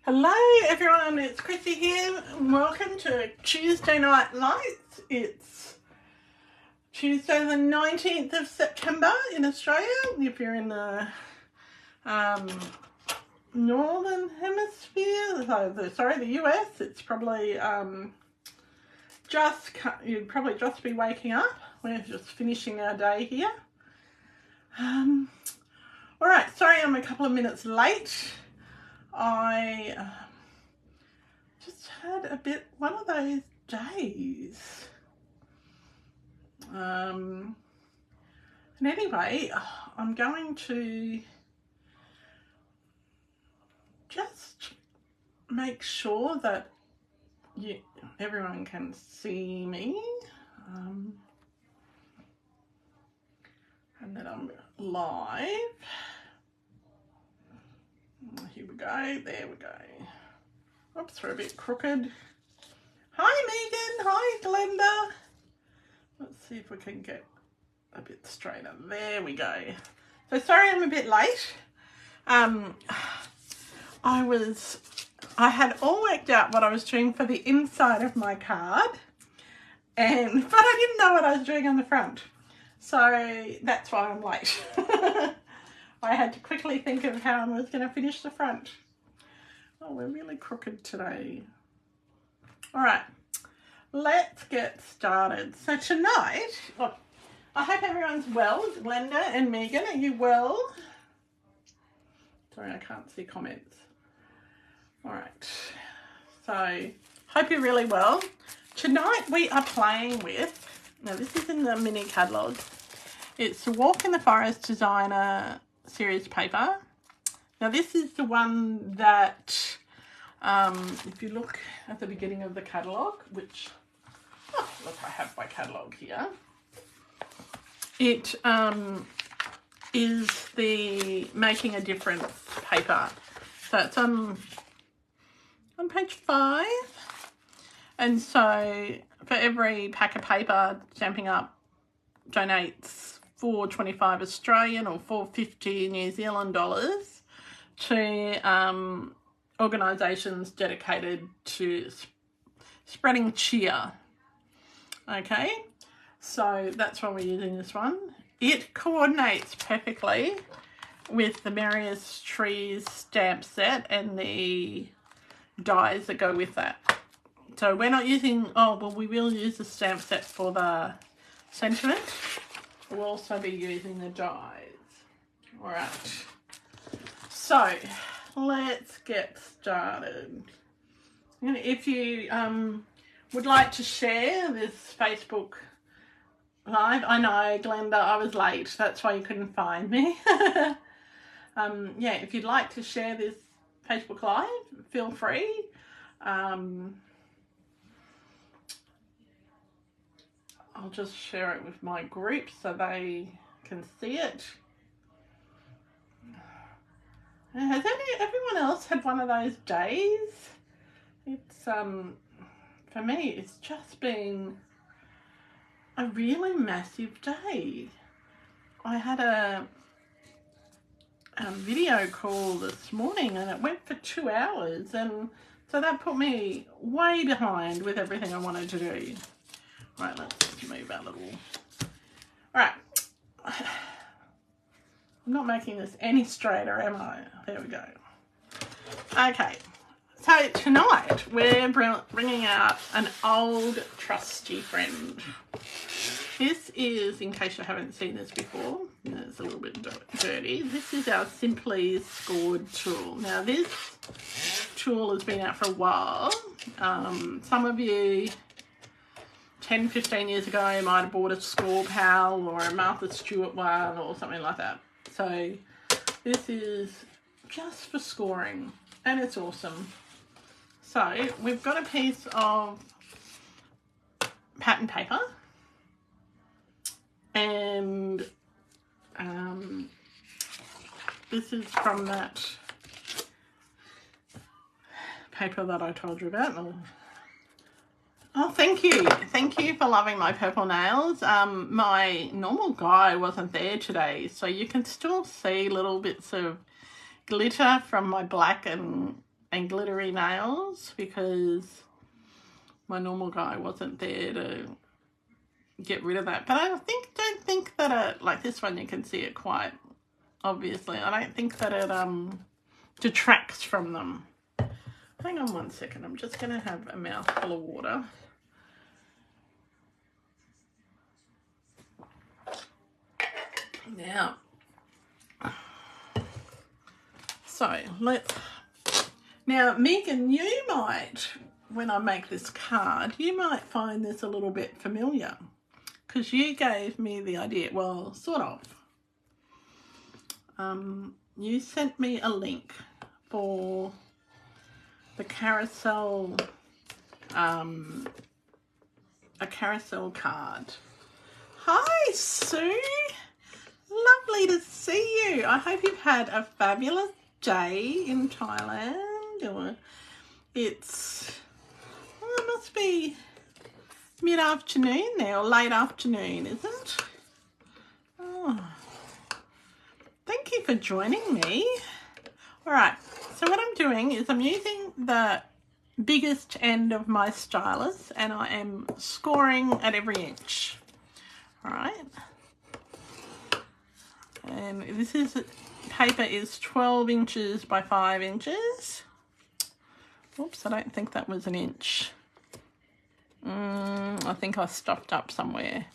Hello everyone, it's Chrissy here and welcome to Tuesday Night Lights. It's Tuesday the 19th of September in Australia. If you're in the Northern Hemisphere, the US, it's probably you'd probably just be waking up. We're just finishing our day here. Alright, sorry I'm a couple of minutes late. I just had one of those days. And anyway, I'm going to just make sure that everyone can see me, and that I'm live. Here we go, there we go. Oops, we're a bit crooked. Hi Megan, hi Glenda. Let's see if we can get a bit straighter. There we go. So sorry I'm a bit late. I had all worked out what I was doing for the inside of my card, but I didn't know what I was doing on the front. So that's why I'm late. I had to quickly think of how I was going to finish the front. Oh, we're really crooked today. All right, let's get started. So tonight, look, I hope everyone's well. Glenda and Megan, are you well? Sorry, I can't see comments. All right, so hope you're really well. Tonight we are playing with, now this is in the mini catalogue, it's the Walk in the Forest Designer series paper. Now this is the one that, if you look at the beginning of the catalogue, which, look, I have my catalogue here. It is the Making a Difference paper. So it's on page 5. And so for every pack of paper, Stamping Up donates $4.25 Australian or $4.50 New Zealand dollars to organisations dedicated to spreading cheer. Okay, so that's why we're using this one. It coordinates perfectly with the Merriest Trees stamp set and the dies that go with that. So we're not using, we will use the stamp set for the sentiment. We'll also be using the dies. All right. So let's get started. And if you would like to share this Facebook Live, I know, Glenda, I was late. That's why you couldn't find me. Yeah, if you'd like to share this Facebook Live, feel free. I'll just share it with my group so they can see it. Has everyone else had one of those days? It's, for me, it's just been a really massive day. I had a video call this morning and it went for 2 hours, and so that put me way behind with everything I wanted to do. Right, let's move our little... Alright. I'm not making this any straighter, am I? There we go. Okay. So tonight we're bringing out an old trusty friend. This is, in case you haven't seen this before, it's a little bit dirty. This is our Simply Scored tool. Now this tool has been out for a while. Some of you 10-15 years ago I might have bought a Score Pal or a Martha Stewart one or something like that. So this is just for scoring and it's awesome. So we've got a piece of pattern paper and this is from that paper that I told you about. Oh, thank you. Thank you for loving my purple nails. My normal guy wasn't there today, so you can still see little bits of glitter from my black and and glittery nails because my normal guy wasn't there to get rid of that. But I don't think that it, like this one you can see it quite obviously. I don't think that it detracts from them. Hang on one second, I'm just going to have a mouthful of water. Now, so now Megan, you might, when I make this card, you might find this a little bit familiar because you gave me the idea, well, sort of. You sent me a link for the carousel, a carousel card. Hi, Sue. Lovely to see you. I hope you've had a fabulous day in Thailand. Or it's, well, it must be mid-afternoon now, or late afternoon, is it? Oh. Thank you for joining me. All right, so what I'm doing is I'm using the biggest end of my stylus and I am scoring at every inch. All right. And this paper is 12 inches by 5 inches. Oops, I don't think that was an inch. I think I stopped up somewhere.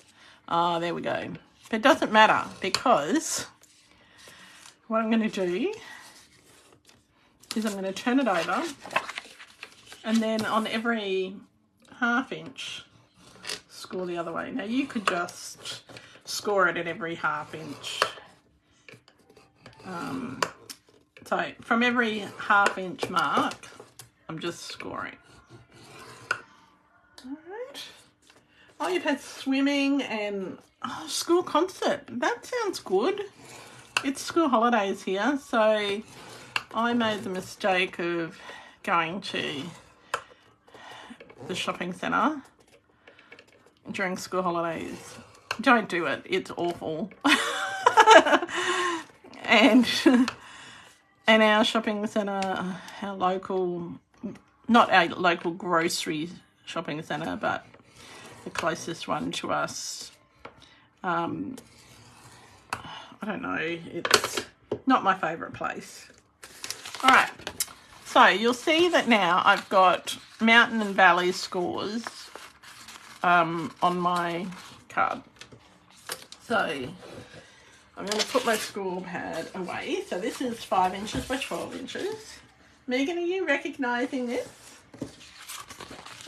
Ah, there we go. But it doesn't matter because what I'm going to do is I'm going to turn it over and then on every ½ inch score the other way. Now you could just score it at every ½ inch. So from every ½ inch mark, I'm just scoring. All right. Oh, you've had swimming and school concert. That sounds good. It's school holidays here, so I made the mistake of going to the shopping centre during school holidays. Don't do it. It's awful. And our shopping centre, our local, not our local grocery shopping centre, but the closest one to us, I don't know, it's not my favourite place. All right, so you'll see that now I've got mountain and valley scores on my card. So I'm going to put my score pad away. So this is 5 inches by 12 inches. Megan, are you recognising this?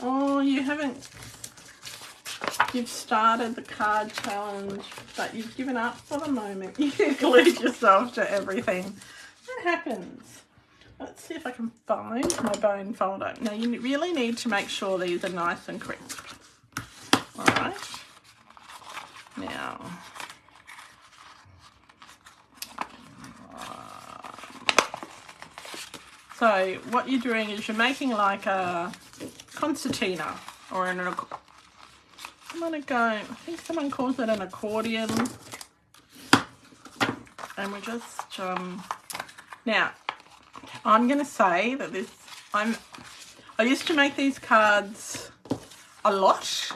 Oh, you haven't. You've started the card challenge, but you've given up for the moment. You glued yourself to everything. What happens? Let's see if I can find my bone folder. Now, you really need to make sure these are nice and crisp. All right. Now, so what you're doing is you're making like a concertina or an, I'm going to go, I think someone calls it an accordion. And we're just, now, I'm going to say that this, I used to make these cards a lot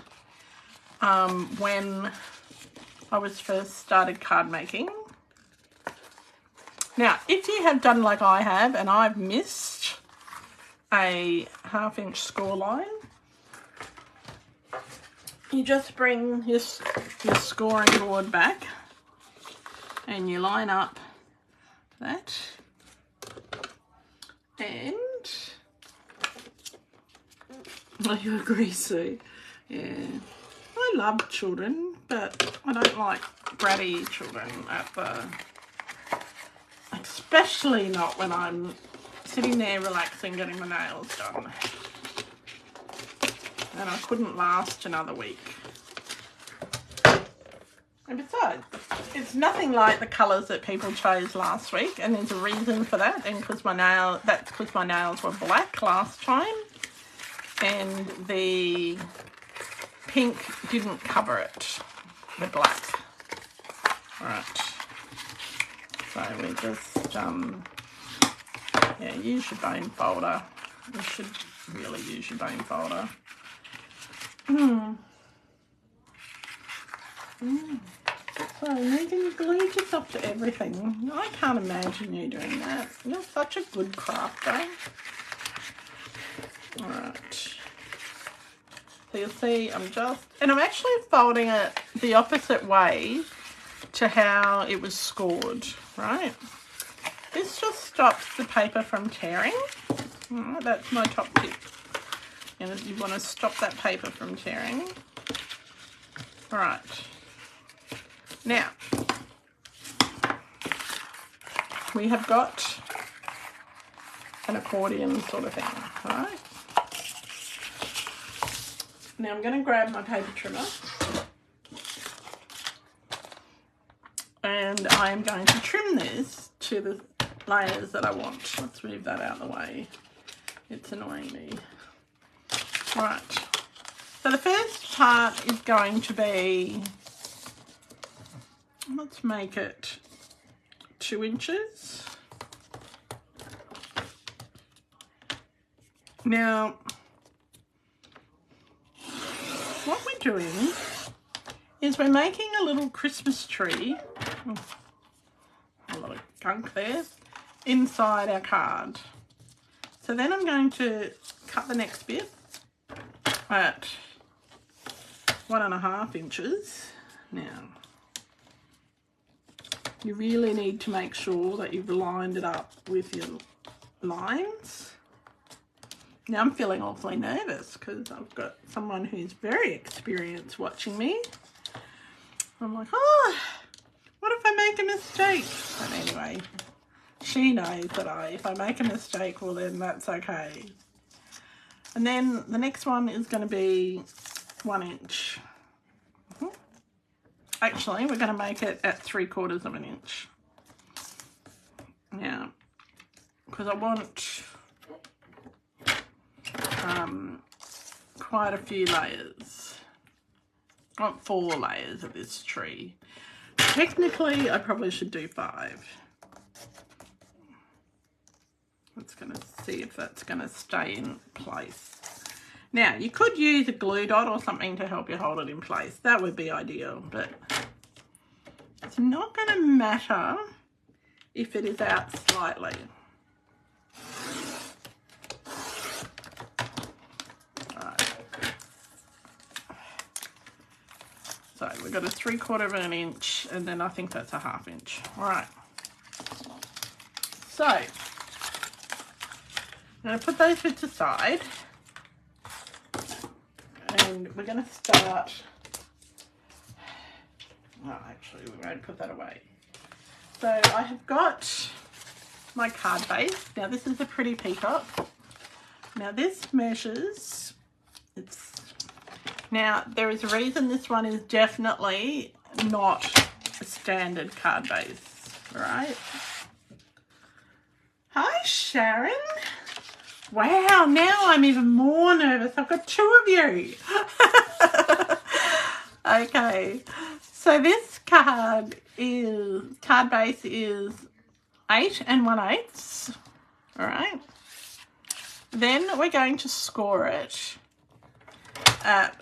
when I was first started card making. Now, if you have done like I have and I've missed a ½ inch score line, you just bring your scoring board back and you line up that, and oh, you agree, Sue? Yeah, I love children, but I don't like bratty children especially not when I'm sitting there relaxing getting my nails done. And I couldn't last another week. And besides, it's nothing like the colours that people chose last week, and there's a reason for that, and that's because my nails were black last time, and the pink didn't cover it, the black. All right. So we just Yeah, use your bone folder. You should really use your bone folder. So, Megan, you glued yourself to everything. I can't imagine you doing that. You're such a good crafter. Alright. So you'll see I'm actually folding it the opposite way to how it was scored, right? This just stops the paper from tearing. Alright, that's my top tip. And you want to stop that paper from tearing. Alright. Now, we have got an accordion sort of thing, alright? Now I'm going to grab my paper trimmer and I am going to trim this to the layers that I want. Let's move that out of the way. It's annoying me. Right. So the first part is going to be, let's make it 2 inches. Now, what we're doing is we're making a little Christmas tree, a lot of gunk there, inside our card. So then I'm going to cut the next bit at 1.5 inches. Now, you really need to make sure that you've lined it up with your lines. Now I'm feeling awfully nervous because I've got someone who's very experienced watching me. I'm like, oh, what if I make a mistake? But anyway, she knows that if I make a mistake, well then that's okay. And then the next one is going to be 1 inch. Actually, we're going to make it at 3/4 of an inch. Now, because I want quite a few layers. I want 4 layers of this tree. Technically, I probably should do 5. Let's going to see if that's going to stay in place. Now, you could use a glue dot or something to help you hold it in place. That would be ideal, but it's not going to matter if it is out slightly. Right. So we've got a 3/4 of an inch, and then I think that's a 1/2 inch. All right. So I'm going to put those bits aside. And we're going to start, oh, actually we're going to put that away. So I have got my card base. Now this is a pretty peacock. Now this measures, now there is a reason this one is definitely not a standard card base, right? Hi Sharon. Wow, now I'm even more nervous. I've got 2 of you. Okay, so this card base is 8 1/8. All right. Then we're going to score it at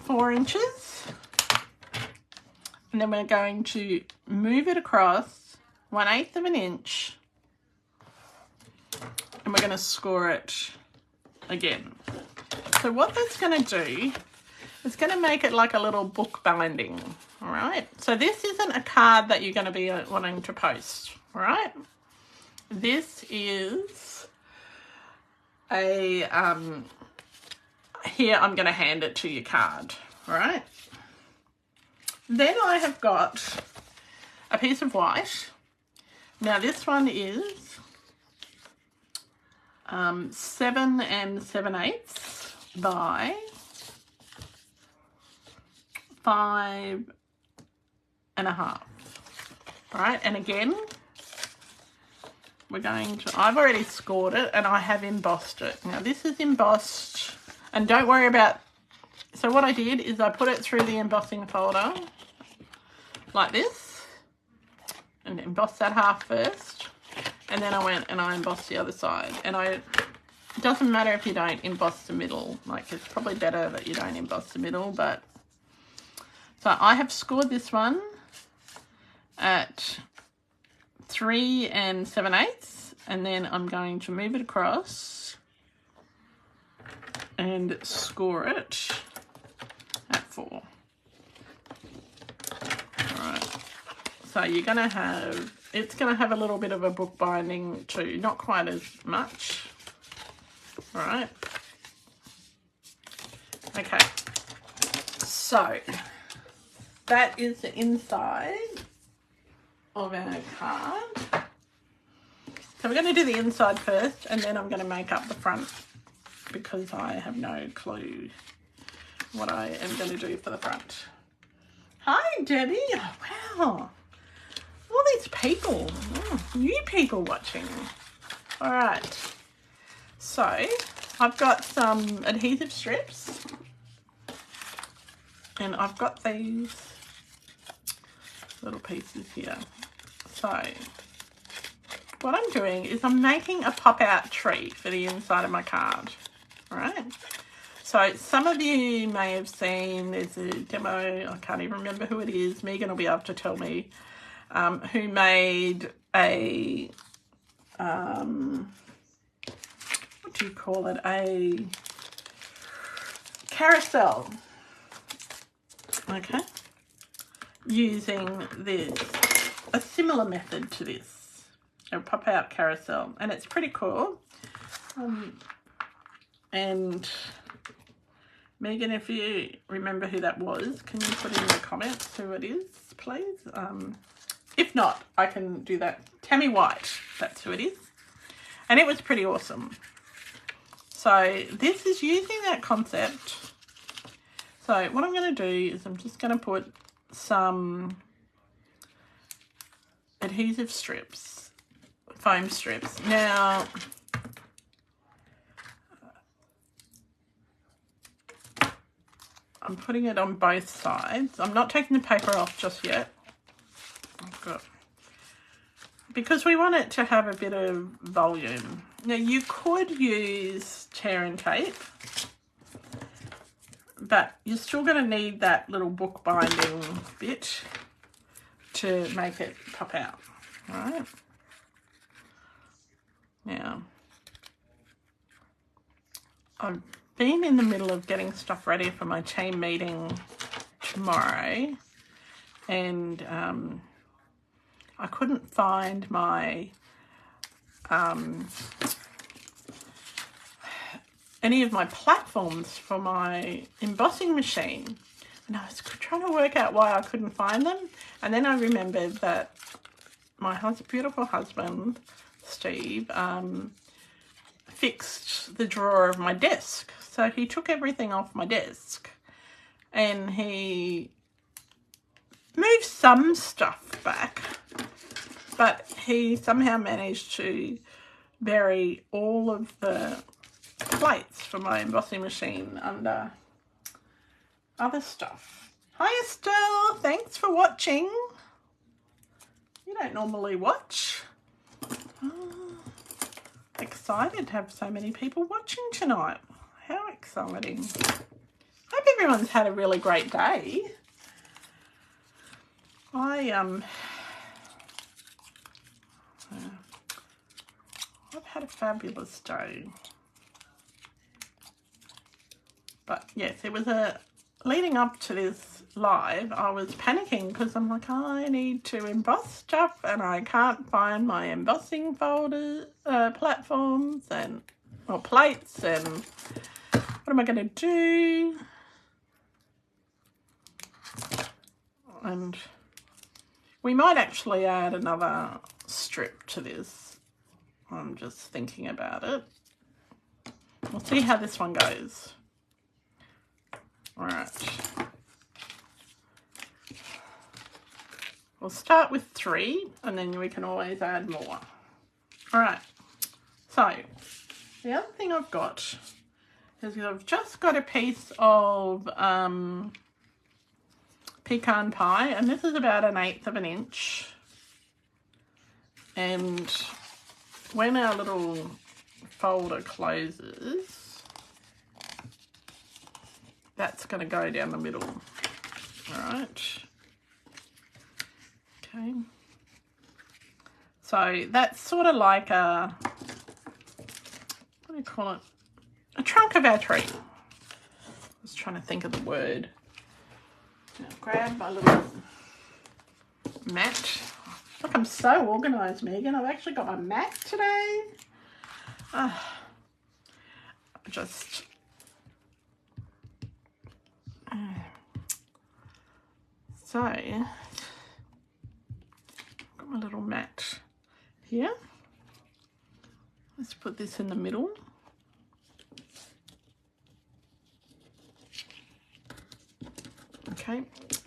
4 inches. And then we're going to move it across 1/8 of an inch. And we're going to score it again. So what that's going to do is going to make it like a little book binding, all right? So this isn't a card that you're going to be wanting to post, all right? This is a, here I'm going to hand it to your card, all right? Then I have got a piece of white. Now this one is 7 7/8 by 5 1/2. All right, and again, we're going to, I've already scored it and I have embossed it. Now this is embossed, and don't worry about, so what I did is I put it through the embossing folder like this and emboss that half first. and then I went and I embossed the other side. And it doesn't matter if you don't emboss the middle. Like, it's probably better that you don't emboss the middle, but so I have scored this one at 3 7/8, and then I'm going to move it across and score it at 4. Alright, so you're going to have, it's going to have a little bit of a book binding too, not quite as much. Alright, okay, so that is the inside of our card. So we're going to do the inside first, and then I'm going to make up the front because I have no clue what I am going to do for the front. Hi, Debbie. Oh, wow. All these people. Oh, new people watching. All right. So I've got some adhesive strips, and I've got these little pieces here. So what I'm doing is I'm making a pop-out tree for the inside of my card. All right. So some of you may have seen, there's a demo, I can't even remember who it is. Megan will be able to tell me, who made a, what do you call it? A carousel. Okay. Using this, a similar method to this, a pop-out carousel, and it's pretty cool. And Megan, if you remember who that was, can you put in the comments who it is, please? If not, I can do that. Tammy White, that's who it is. And it was pretty awesome. So this is using that concept. So what I'm going to do is I'm just going to put some adhesive strips, foam strips. Now, I'm putting it on both sides. I'm not taking the paper off just yet. Because we want it to have a bit of volume. Now, you could use tear and tape, but you're still going to need that little book binding bit to make it pop out. All right. Now, I've been in the middle of getting stuff ready for my team meeting tomorrow, and I couldn't find my any of my platforms for my embossing machine, and I was trying to work out why I couldn't find them, and then I remembered that my beautiful husband Steve fixed the drawer of my desk. So he took everything off my desk and he moved some stuff back, but he somehow managed to bury all of the plates for my embossing machine under other stuff. Hi Estelle, thanks for watching. You don't normally watch. Excited to have so many people watching tonight. How exciting. Hope everyone's had a really great day. I've had a fabulous day. But yes, it was leading up to this live, I was panicking because I'm like, oh, I need to emboss stuff and I can't find my embossing folder platforms or plates, and what am I going to do? And we might actually add another strip to this. I'm just thinking about it. We'll see how this one goes. All right. We'll start with 3 and then we can always add more. All right. So the other thing I've got is I've just got a piece of pecan pie, and this is about 1/8 of an inch. And when our little folder closes, that's going to go down the middle. All right. Okay. So that's sort of like a, what do you call it? A trunk of our tree. I was trying to think of the word. Now grab my little mat. Look, I'm so organised, Megan. I've actually got my mat today. Just so I've got my little mat here. Let's put this in the middle. Okay,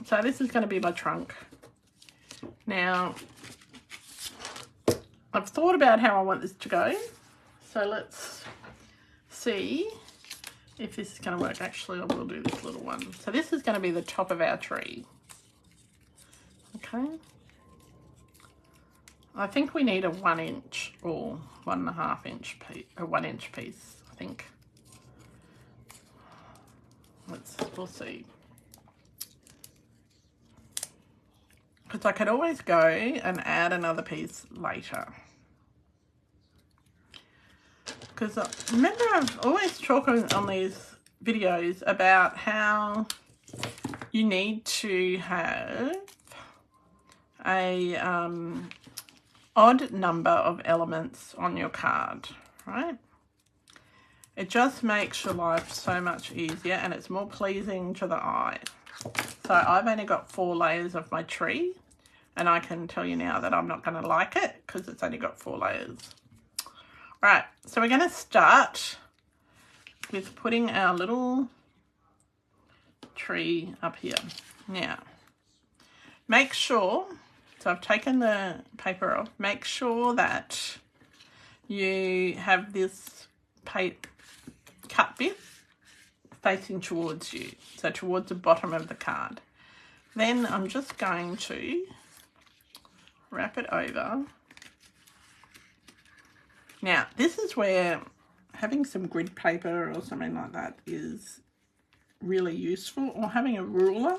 so this is going to be my trunk. Now, I've thought about how I want this to go. So let's see if this is going to work. Actually, I will do this little one. So this is going to be the top of our tree. Okay. I think we need a 1 inch or 1.5 inch piece, a 1 inch piece, I think. We'll see. Because I could always go and add another piece later. Because remember, I've always talking on these videos about how you need to have a odd number of elements on your card, right? It just makes your life so much easier and it's more pleasing to the eye. So I've only got 4 layers of my tree. And I can tell you now that I'm not going to like it because it's only got 4 layers. Right, so we're going to start with putting our little tree up here. Now, make sure, so I've taken the paper off, make sure that you have this cut bit facing towards you, so towards the bottom of the card. Then I'm just going to wrap it over. Now, this is where having some grid paper or something like that is really useful, or having a ruler.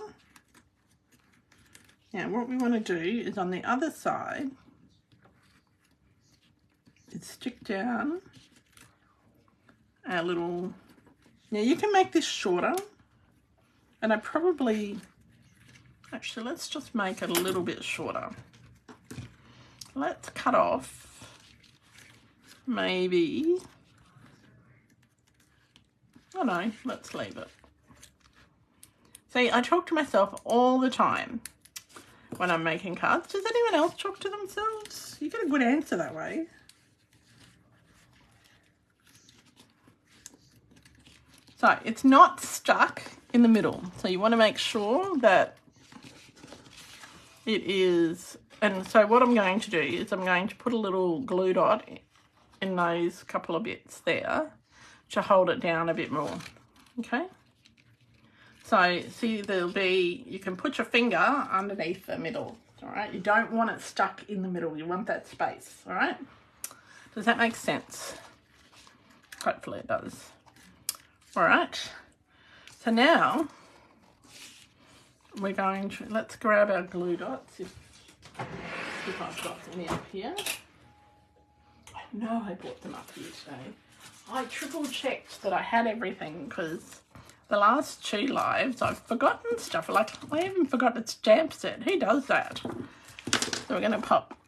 Now, what we want to do is on the other side is stick down our little, now you can make this shorter, and I probably, actually let's just make it a little bit shorter. Let's cut off maybe, oh no, let's leave it. See, I talk to myself all the time when I'm making cards. Does anyone else talk to themselves? You get a good answer that way. So it's not stuck in the middle. So you want to make sure that it is. And so what I'm going to do is I'm going to put a little glue dot in those couple of bits there to hold it down a bit more, okay? So see, there'll be, you can put your finger underneath the middle, all right? You don't want it stuck in the middle. You want that space, all right? Does that make sense? Hopefully it does. All right. So now we're going to, let's grab our glue dots if I've got any up here. I know I bought them up here today. I triple checked that I had everything because the last 2 lives I've forgotten stuff. Like I even forgot the stamp set. Who does that? So we're going to pop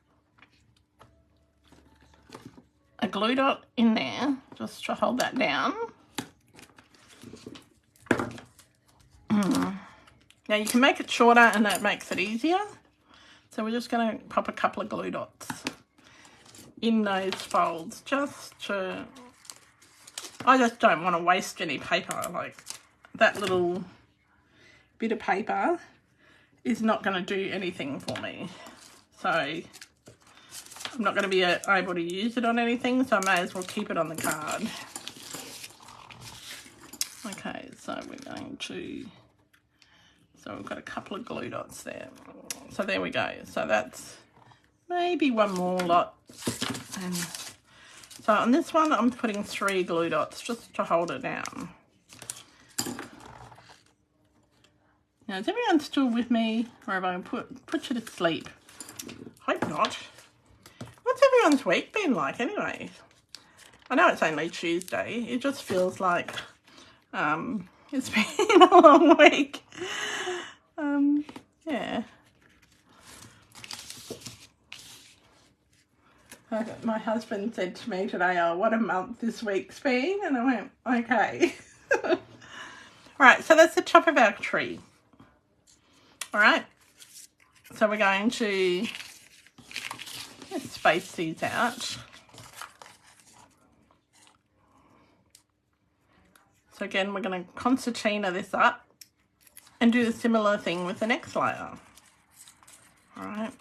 a glue dot in there just to hold that down. Now you can make it shorter and that makes it easier. So we're just going to pop a couple of glue dots in those folds just to, I just don't want to waste any paper. Like that little bit of paper is not going to do anything for me. So I'm not going to be able to use it on anything, so I may as well keep it on the card. Okay, so we're going to, so we've got a couple of glue dots there. So there we go. So that's maybe one more lot. And So on this one, I'm putting 3 glue dots just to hold it down. Now, is everyone still with me, or have I put you to sleep? Hope not. What's everyone's week been like anyway? I know it's only Tuesday. It just feels like it's been a long week. Yeah. My husband said to me today, oh, what a month this week's been. And I went, okay. Right, so that's the top of our tree. All right. So we're going to space these out. So again, we're going to concertina this up and do the similar thing with the next layer. All right.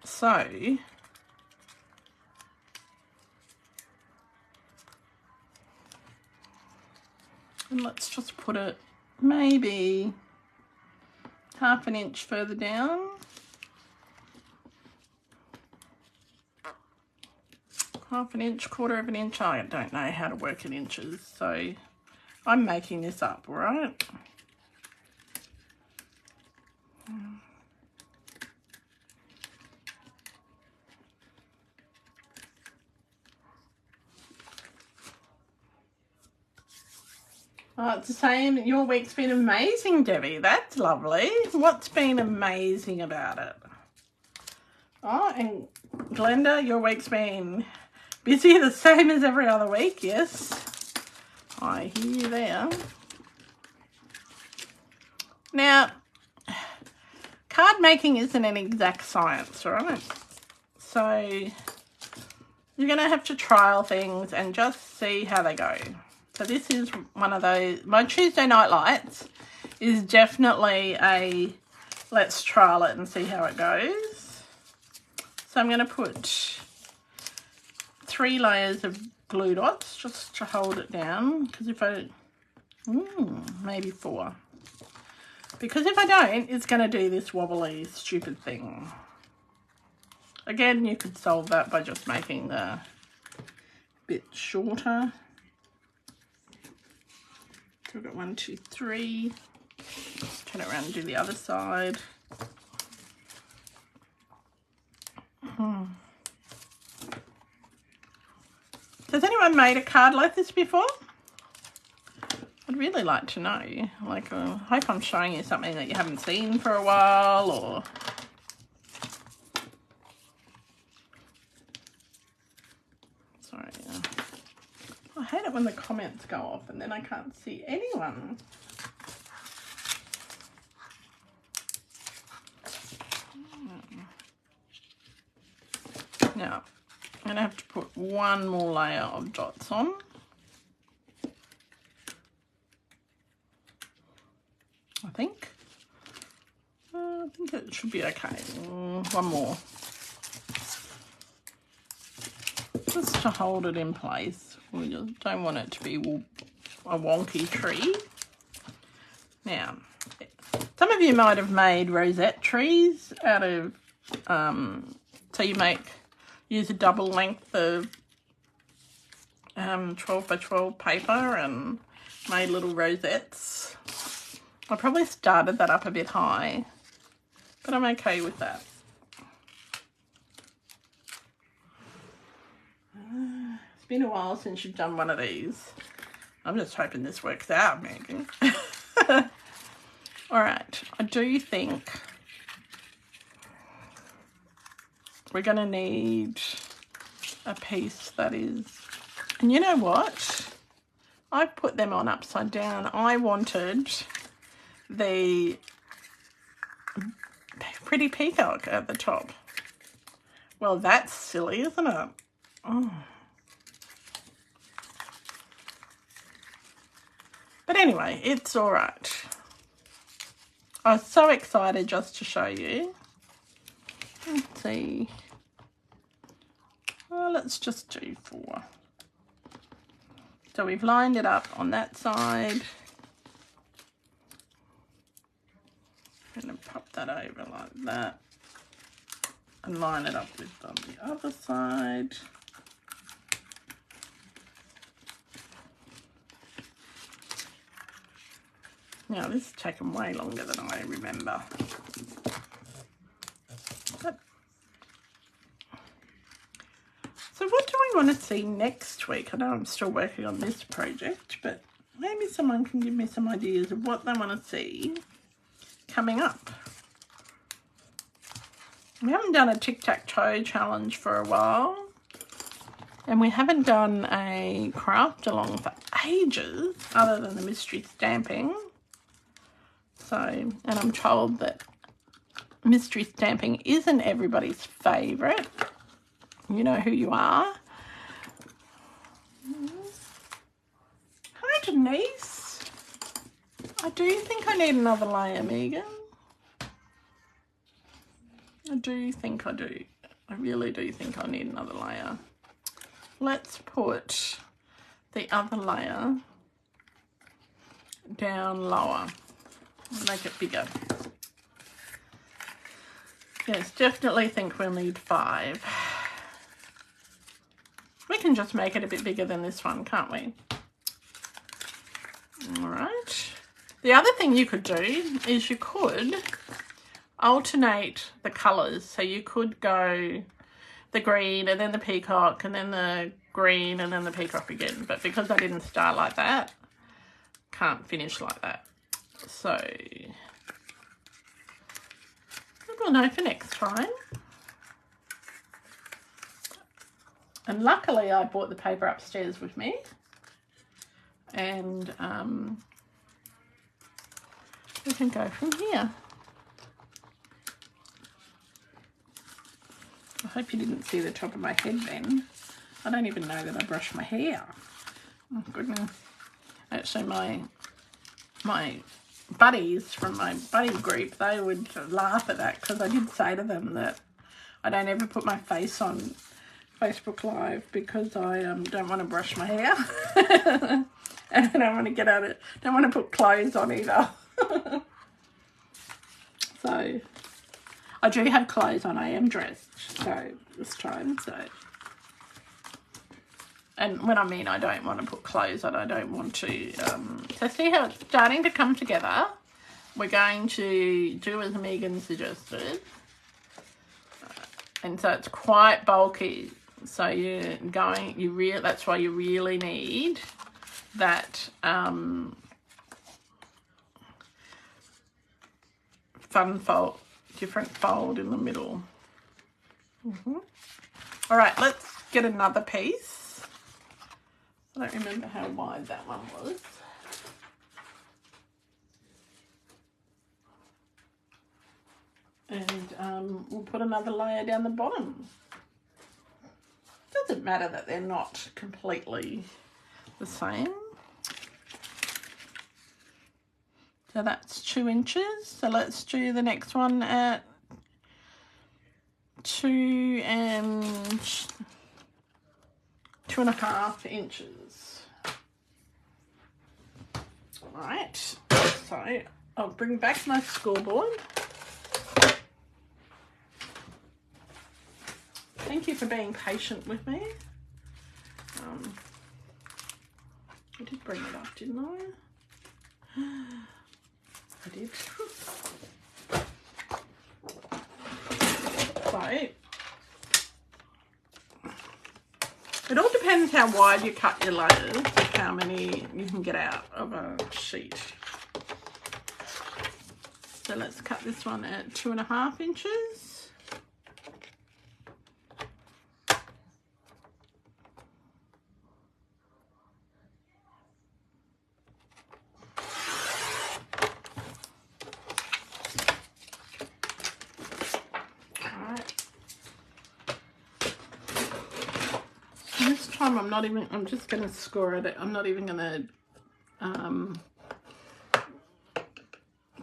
So and let's just put it maybe half an inch further down. Half an inch, quarter of an inch. I don't know how to work in inches, so I'm making this up, all right? Oh, it's the same. Your week's been amazing, Debbie. That's lovely. What's been amazing about it? Oh, and Glenda, your week's been busy, the same as every other week, yes. I hear you there. Now, card making isn't an exact science, right? So you're going to have to trial things and just see how they go. So this is one of those, my Tuesday night lights is definitely a let's trial it and see how it goes. So I'm going to put 3 layers of glue dots just to hold it down, because if I, maybe 4. Because if I don't, it's going to do this wobbly, stupid thing. Again, you could solve that by just making the bit shorter. So we've got 1, 2, 3. Let's turn it around and do the other side. Has anyone made a card like this before? I'd really like to know. Like, I hope I'm showing you something that you haven't seen for a while, or... Sorry. I hate it when the comments go off and then I can't see anyone. Now, I'm going to have to put 1 more layer of dots on. I think it should be okay. 1 more. Just to hold it in place. We just don't want it to be a wonky tree. Now, some of you might have made rosette trees out of, so you use a double length of 12 by 12 paper and made little rosettes. I probably started that up a bit high, but I'm okay with that. It's been a while since you've done one of these. I'm just hoping this works out, Megan. All right, I do think we're going to need a piece that is, and you know what? I've put them on upside down. I wanted the pretty peacock at the top. Well, that's silly, isn't it? Oh. But anyway, it's all right. I was so excited just to show you. Let's see. Well, let's just do 4. So we've lined it up on that side. I'm going to pop that over like that and line it up with on the other side. Now, this has taken way longer than I remember. So what do we want to see next week? I know I'm still working on this project, but maybe someone can give me some ideas of what they want to see coming up. We haven't done a tic-tac-toe challenge for a while. And we haven't done a craft along for ages, other than the mystery stamping. So, and I'm told that mystery stamping isn't everybody's favourite. You know who you are. Hi, Denise. I do think I need another layer, Megan. I do think I do. I really do think I need another layer. Let's put the other layer down lower. Make it bigger. Yes, definitely think we'll need 5. We can just make it a bit bigger than this one, can't we? All right. The other thing you could do is you could alternate the colours. So you could go the green and then the peacock and then the green and then the peacock again. But because I didn't start like that, can't finish like that. So we'll know for next time. And luckily I brought the paper upstairs with me. And we can go from here. I hope you didn't see the top of my head then. I don't even know that I brushed my hair. Oh goodness. Actually my buddies from my buddy group, they would laugh at that because I did say to them that I don't ever put my face on Facebook Live because I don't want to brush my hair. And I don't want to get out it. Don't want to put clothes on either. So I do have clothes on. I am dressed. So this time, so. And when I mean I don't want to put clothes on, I don't want to. So see how it's starting to come together. We're going to do as Megan suggested. And so it's quite bulky. So you're going, that's why you really need that fun fold, different fold in the middle. All right, let's get another piece. I don't remember how wide that one was. And we'll put another layer down the bottom. Doesn't matter that they're not completely the same. So that's 2 inches. So let's do the next one at 2.5 inches. All right, so I'll bring back my scoreboard. Thank you for being patient with me. I did bring it up, didn't I? I did. So, it all depends how wide you cut your layers, how many you can get out of a sheet. So let's cut this one at 2.5 inches. I'm just going to score it. I'm not even going to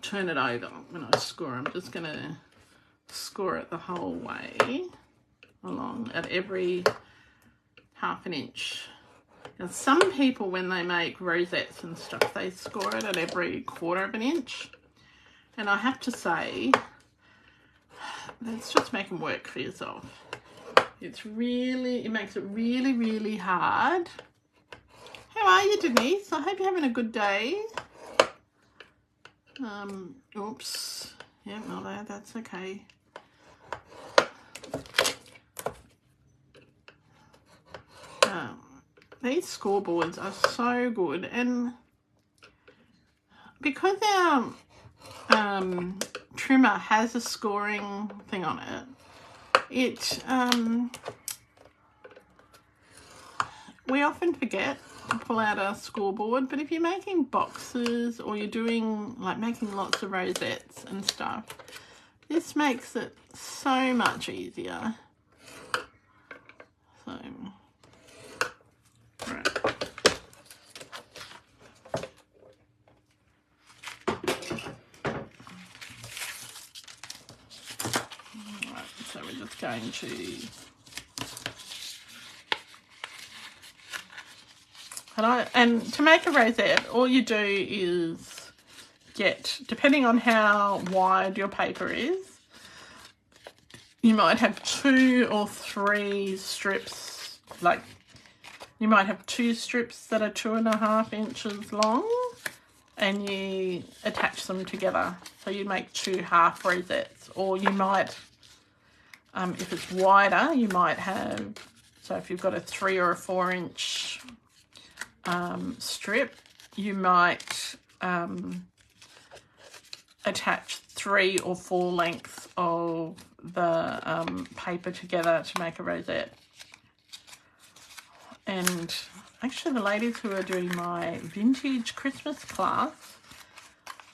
turn it over when I score. I'm just going to score it the whole way along at every 1/2 inch. Now, some people, when they make rosettes and stuff, they score it at every 1/4 inch. And I have to say, let's just make them work for yourself. It makes it really, really hard. How are you, Denise? I hope you're having a good day. Oops. Yeah, well, that's okay. These scoreboards are so good, and because our trimmer has a scoring thing on it, we often forget to pull out our scoreboard, but if you're making boxes or you're doing, like, making lots of rosettes and stuff, this makes it so much easier. So, right. Right, so we're just going to... And to make a rosette, all you do is get, depending on how wide your paper is, you might have 2 or 3 strips, like you might have 2 strips that are 2.5 inches long, and you attach them together. So you make 2 half rosettes, or you might, if it's wider, you might have, so if you've got a 3 or a 4 inch strip, you might attach 3 or 4 lengths of the paper together to make a rosette. And actually the ladies who are doing my vintage Christmas class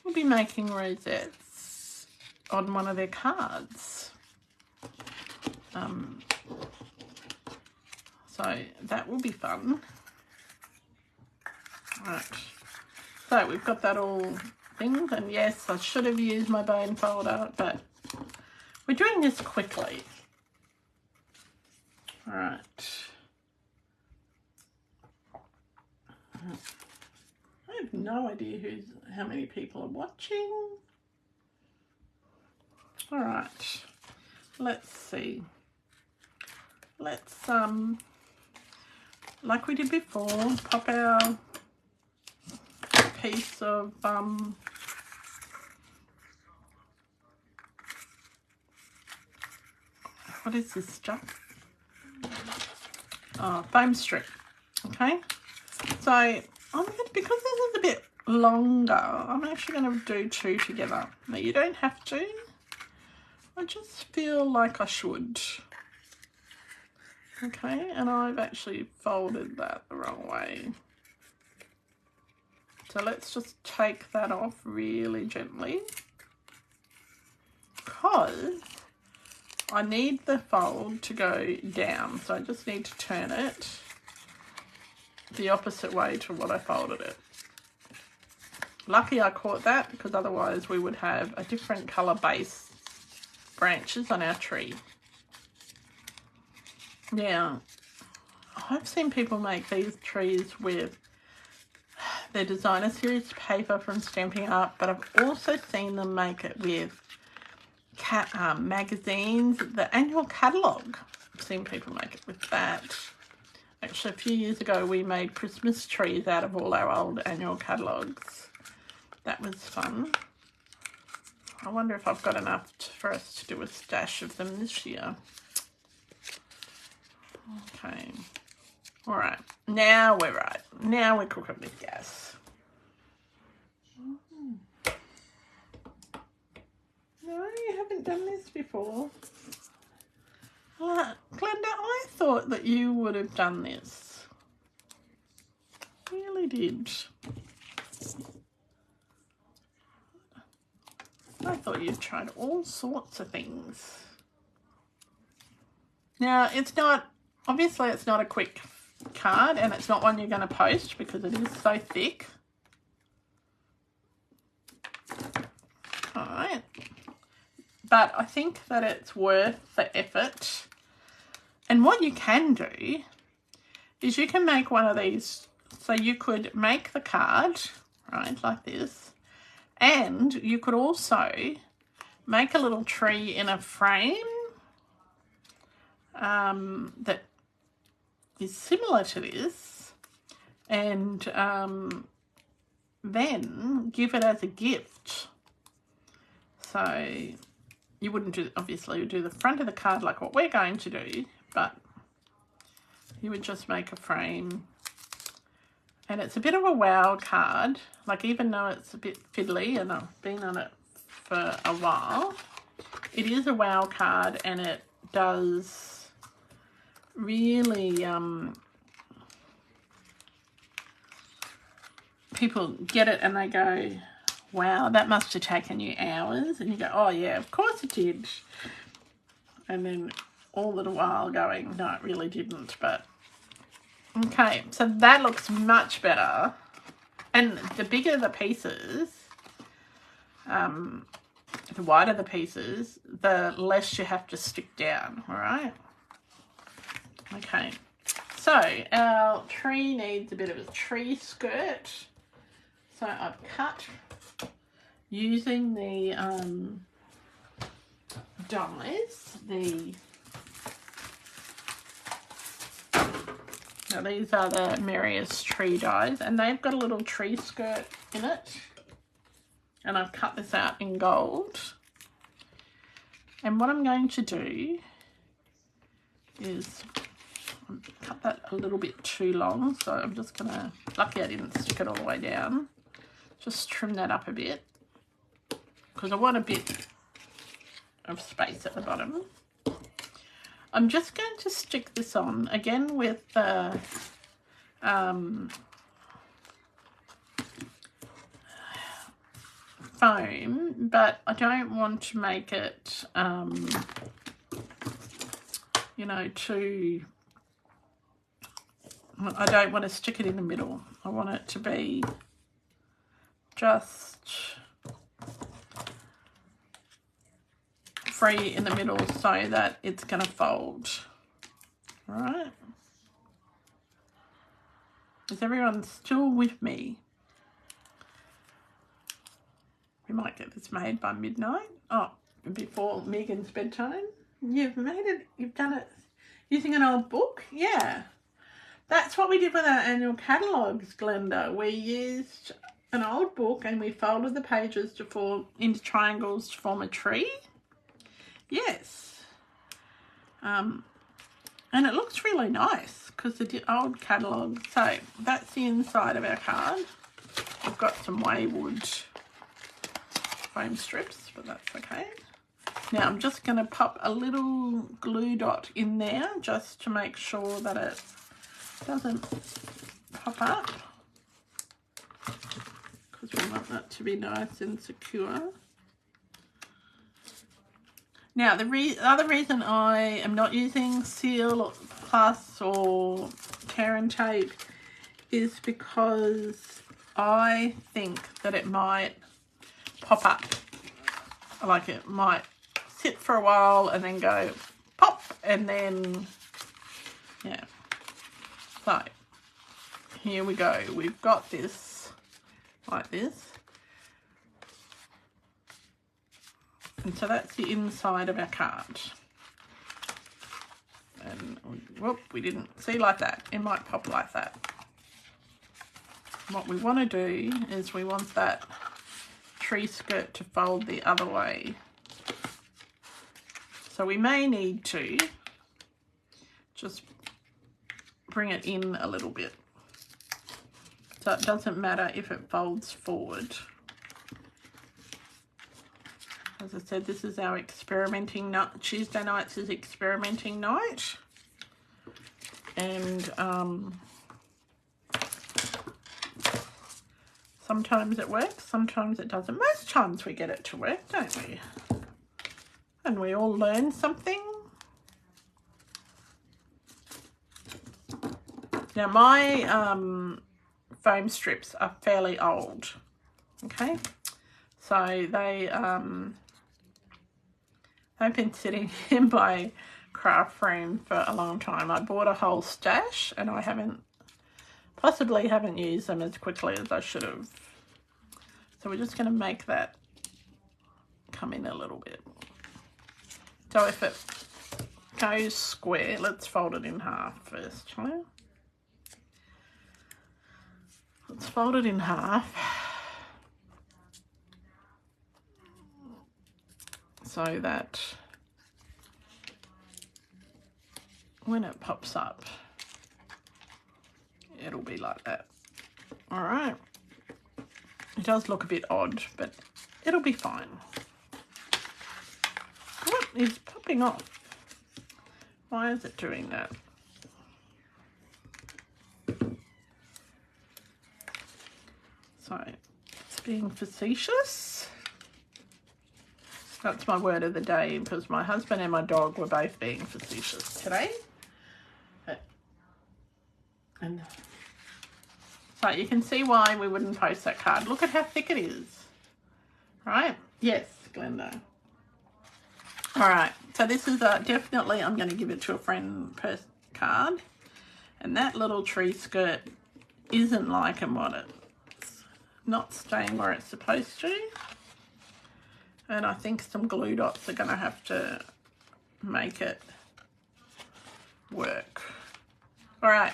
will be making rosettes on one of their cards. So that will be fun. Right, so we've got that all things, and yes, I should have used my bone folder, but we're doing this quickly. All right. I have no idea how many people are watching. All right, let's see. Let's like we did before, pop our piece of what is this stuff? Foam strip. Okay, so because this is a bit longer, I'm actually going to do 2 together. Now you don't have to. I just feel like I should. Okay, and I've actually folded that the wrong way. So let's just take that off really gently, because I need the fold to go down. So I just need to turn it the opposite way to what I folded it. Lucky I caught that, because otherwise we would have a different colour base branches on our tree. Now, I've seen people make these trees with their designer series paper from Stampin' Up, but I've also seen them make it with magazines, the annual catalogue. I've seen people make it with that. Actually, a few years ago, we made Christmas trees out of all our old annual catalogues. That was fun. I wonder if I've got enough for us to do a stash of them this year. Okay. All right. Now we're right. Now we're cooking with gas. No, you haven't done this before. Glenda, I thought that you would have done this. Really did. I thought you'd tried all sorts of things. Now, it's not, obviously it's not a quick card, and it's not one you're going to post because it is so thick. All right. But I think that it's worth the effort. And what you can do is you can make one of these. So you could make the card, right, like this. And you could also make a little tree in a frame that is similar to this, and then give it as a gift So you wouldn't do, obviously do the front of the card like what we're going to do, but you would just make a frame. And it's a bit of a wild card, like even though it's a bit fiddly and I've been on it for a while, it is a wild card, and it does really, people get it and they go, wow, that must have taken you hours. And you go, oh yeah, of course it did. And then all the while going, no, it really didn't. But okay, so that looks much better. And the bigger the pieces, the wider the pieces, the less you have to stick down, all right? Okay, so our tree needs a bit of a tree skirt. So I've cut using the dies, now these are the Merriest tree dies, and they've got a little tree skirt in it. And I've cut this out in gold. And what I'm going to do is cut that a little bit too long, so I'm just gonna, lucky I didn't stick it all the way down, just trim that up a bit because I want a bit of space at the bottom. I'm just going to stick this on again with the foam, but I don't want to make it you know, too, I don't want to stick it in the middle. I want it to be just free in the middle so that it's going to fold. All right. Is everyone still with me? We might get this made by midnight. Oh, before Megan's bedtime. You've made it, you've done it using an old book? Yeah. That's what we did with our annual catalogues, Glenda. We used an old book and we folded the pages to form into triangles to form a tree. Yes. And it looks really nice because the old catalogue. So that's the inside of our card. We've got some Wayward foam strips, but that's okay. Now I'm just going to pop a little glue dot in there just to make sure that it doesn't pop up, because we want that to be nice and secure. Now the other reason I am not using Seal Plus or tear and tape is because I think that it might pop up, like it might sit for a while and then go pop, and then yeah. So here we go, we've got this like this, and so that's the inside of our card. And whoop, we didn't see like that, it might pop like that. What we want to do is we want that tree skirt to fold the other way. So we may need to just bring it in a little bit. So it doesn't matter if it folds forward. As I said, this is our experimenting night. Tuesday nights is experimenting night. And sometimes it works, sometimes it doesn't. Most times we get it to work, don't we? And we all learn something. Now my foam strips are fairly old, okay? So they've been sitting in my craft room for a long time. I bought a whole stash and I possibly haven't used them as quickly as I should have. So we're just going to make that come in a little bit. So if it goes square, let's fold it in half first, shall we? Let's fold it in half. so that when it pops up, it'll be like that. All right. It does look a bit odd, but it'll be fine. What is popping off? Why is it doing that? So it's being facetious. That's my word of the day, because my husband and my dog were both being facetious today. And so you can see why we wouldn't post that card. Look at how thick it is. Right? Yes, Glenda. All right. So this is definitely, I'm going to give it to a friend per card. And that little tree skirt isn't liking what it's not staying where it's supposed to. And I think some glue dots are going to have to make it work. All right.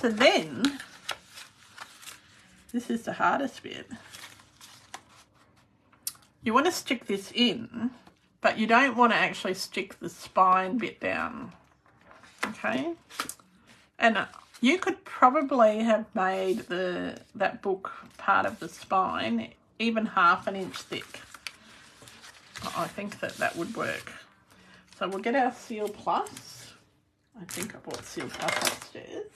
So then, this is the hardest bit. You want to stick this in, but you don't want to actually stick the spine bit down. Okay? And you could probably have made that book part of the spine even 1/2 inch thick. I think that would work. So we'll get our Seal Plus. I think I bought Seal Plus upstairs.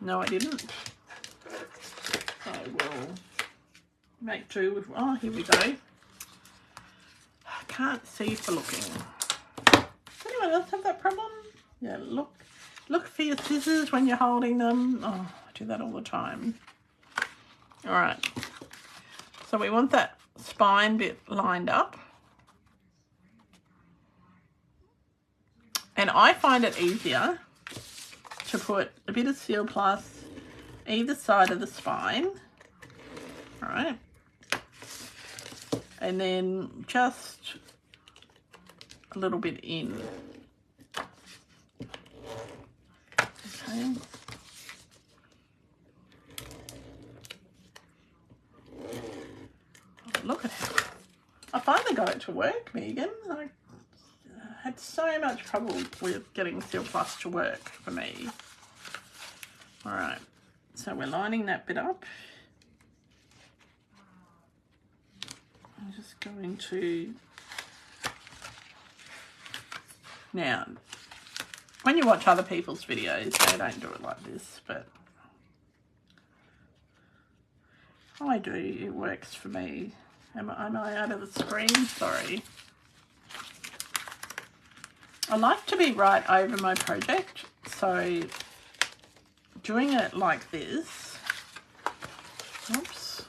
No, I didn't. I will make do with, oh, here we go. I can't see for looking. Does anyone else have that problem? Yeah, look for your scissors when you're holding them. Oh, I do that all the time. All right. So we want that spine bit lined up. And I find it easier to put a bit of Seal Plus either side of the spine. All right. And then just a little bit in. Okay. Look at how I finally got it to work, Megan. I had so much trouble with getting Seal Plus to work for me. All right, so we're lining that bit up. I'm just going to, now, when you watch other people's videos, they don't do it like this, but I do, it works for me. Am I out of the screen? Sorry. I like to be right over my project, so doing it like this, oops,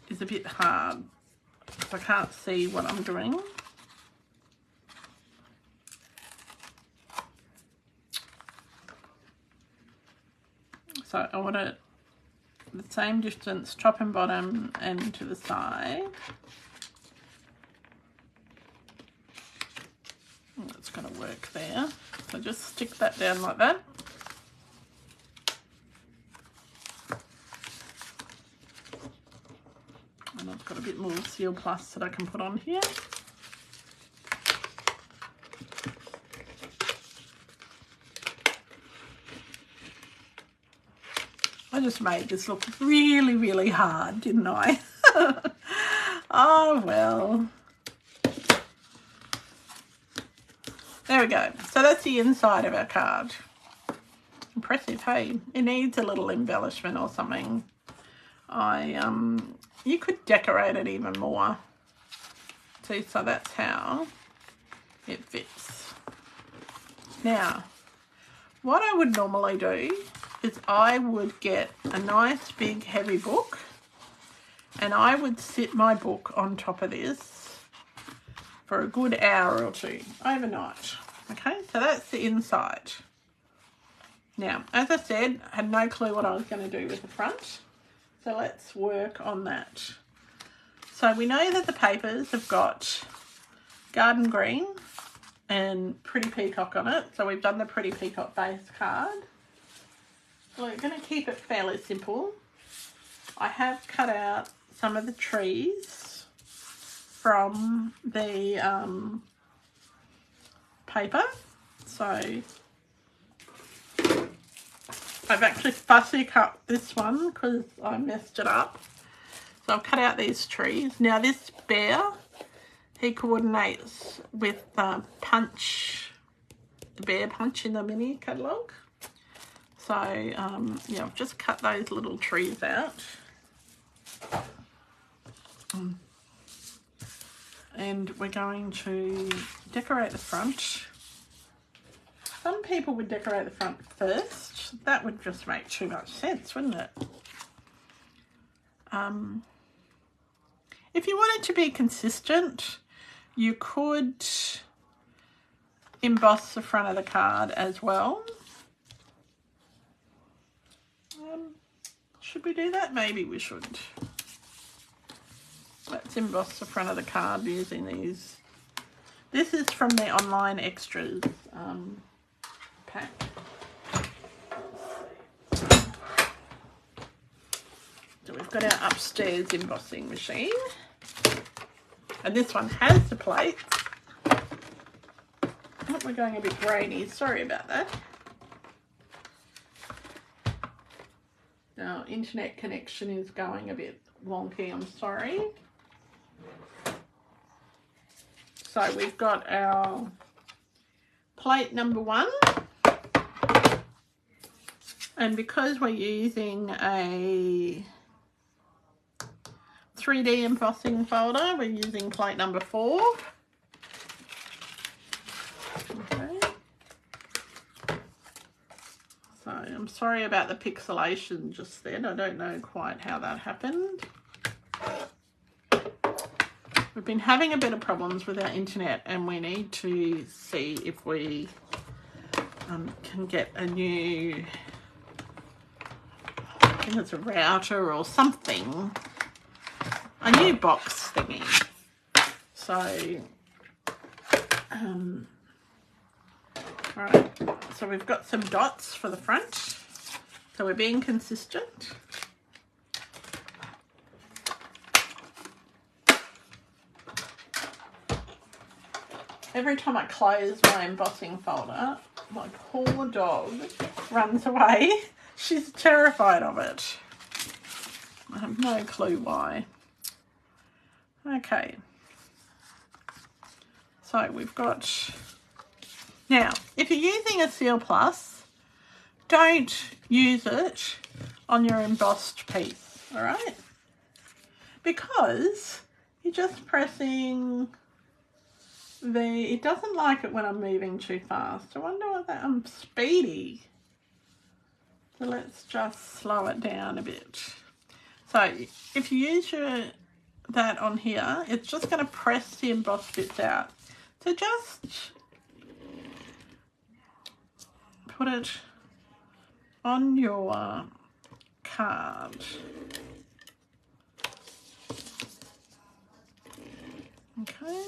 is a bit hard if I can't see what I'm doing. So I want it the same distance, top and bottom, and to the side. That's going to work there. So just stick that down like that. And I've got a bit more Seal Plus that I can put on here. I just made this look really, really hard, didn't I? Oh, well. There we go. So that's the inside of our card. Impressive, hey? It needs a little embellishment or something. You could decorate it even more. See, so that's how it fits. Now, what I would normally do is I would get a nice big heavy book and I would sit my book on top of this for a good hour or two overnight. Okay, so that's the inside. Now, as I said, I had no clue what I was going to do with the front, so let's work on that. So we know that the papers have got garden green and Pretty Peacock on it. So we've done the Pretty Peacock base card. So we're going to keep it fairly simple. I have cut out some of the trees from the paper. So I've actually fussy cut this one because I messed it up. So I've cut out these trees. Now this bear, he coordinates with Punch, the bear Punch in the mini catalogue. So yeah, I've just cut those little trees out. And we're going to decorate the front. Some people would decorate the front first. That would just make too much sense, wouldn't it? If you wanted to be consistent, you could emboss the front of the card as well. Should we do that? Maybe we should. Let's emboss the front of the card using these. This is from the online extras pack. So we've got our upstairs embossing machine. And this one has the plates. Oh, we're going a bit grainy. Sorry about that. Our internet connection is going a bit wonky. I'm sorry. So we've got our plate number 1. And because we're using a 3D embossing folder, we're using plate number 4. Okay. So I'm sorry about the pixelation just then. I don't know quite how that happened. We've been having a bit of problems with our internet and we need to see if we can get a new, I think it's a router or something, a new box thingy. So, alright, so we've got some dots for the front. So we're being consistent. Every time I close my embossing folder, my poor dog runs away. She's terrified of it. I have no clue why. Okay. So we've got... Now, if you're using a Seal Plus, don't use it on your embossed piece, all right? Because you're just pressing... It doesn't like it when I'm moving too fast. I wonder what that... I'm speedy. So let's just slow it down a bit. So if you use that on here, it's just going to press the embossed bits out. So just put it on your card. Okay.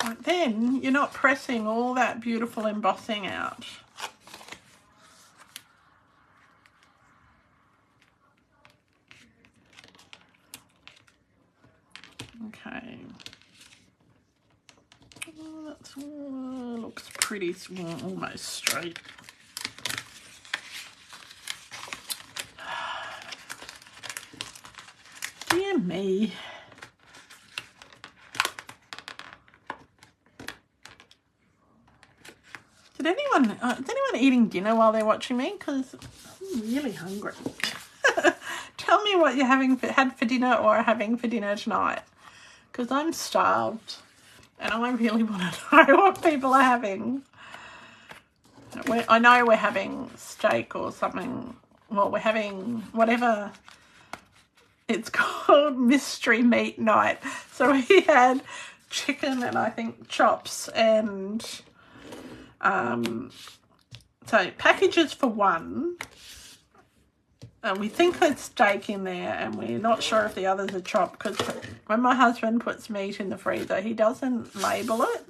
Right, then you're not pressing all that beautiful embossing out. Okay. Oh, that's looks pretty small, almost straight. Dear me. Is anyone eating dinner while they're watching me? Because I'm really hungry. Tell me what you had for dinner or are having for dinner tonight. Because I'm starved. And I really want to know what people are having. I know we're having steak or something. Well, we're having whatever it's called, mystery meat night. So we had chicken and I think chops and... so packages for 1 we think there's steak in there and we're not sure if the others are chopped, because when my husband puts meat in the freezer, he doesn't label it.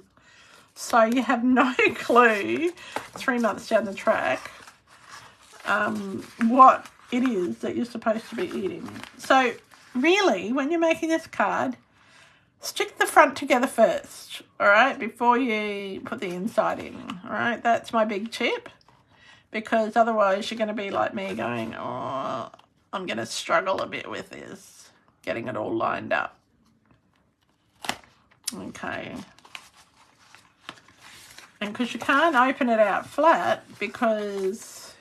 So you have no clue 3 months down the track what it is that you're supposed to be eating. So really, when you're making this card, stick the front together first, all right, before you put the inside in, all right? That's my big tip, because otherwise you're going to be like me going, oh, I'm going to struggle a bit with this, getting it all lined up. Okay. And because you can't open it out flat because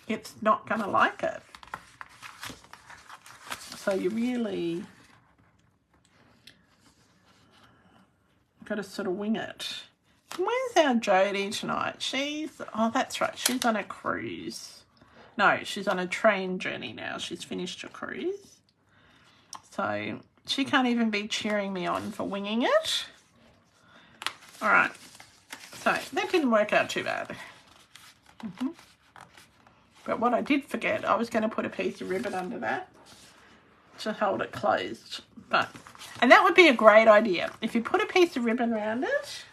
it's not going to like it. So you really got to sort of wing it. Where's our Jodie tonight? Oh, that's right, she's on a cruise. No, she's on a train journey now. She's finished her cruise. So she can't even be cheering me on for winging it. All right, so that didn't work out too bad. But what I did forget, I was going to put a piece of ribbon under that to hold it closed. And that would be a great idea. If you put a piece of ribbon around it,